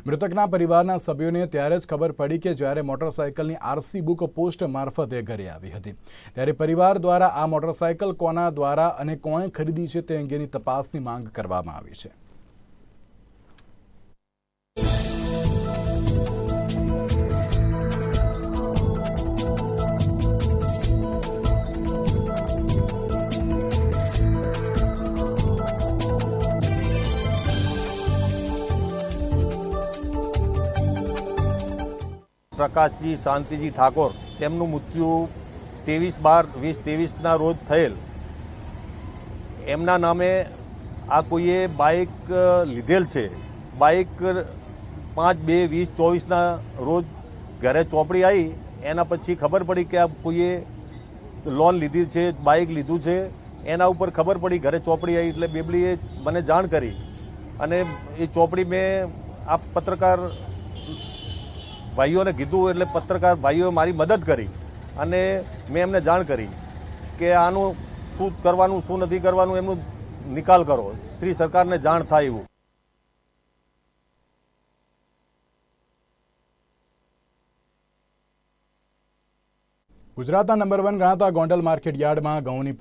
મૃતકના પરિવારના સભ્યોને ત્યારે જ ખબર પડી કે જ્યારે મોટરસાયકલની આરસી બુક પોસ્ટ મારફતે ઘરે આવી હતી। ત્યારે પરિવાર દ્વારા આ મોટરસાયકલ કોના દ્વારા અને કોણે ખરીદી છે તે અંગેની તપાસની માંગ કરવામાં આવી છે। પ્રકાશજી શાંતિજી ઠાકોર તેમનું મૃત્યુ 23/12/2023ના રોજ થયેલ। એમના નામે આ કોઈએ બાઇક લીધેલ છે। બાઇક 5/2/2024ના રોજ ઘરે ચોપડી આવી, એના પછી ખબર પડી કે આ કોઈએ લોન લીધી છે, બાઇક લીધું છે। એના ઉપર ખબર પડી, ઘરે ચોપડી આવી એટલે બેબલીએ મને જાણ કરી અને એ ચોપડી મેં આ પત્રકાર ભાઈઓને કીધું એટલે પત્રકાર ભાઈઓએ મારી મદદ કરી અને મેં એમને જાણ કરી કે આનું શું કરવાનું શું નથી કરવાનું એમનો નિકાલ કરો, શ્રી સરકારને જાણ થાય એવું। ગુજરાતના નંબર 1 ગણાતા ગોંડલ માર્કેટ યાર્ડમાં ઘઉંની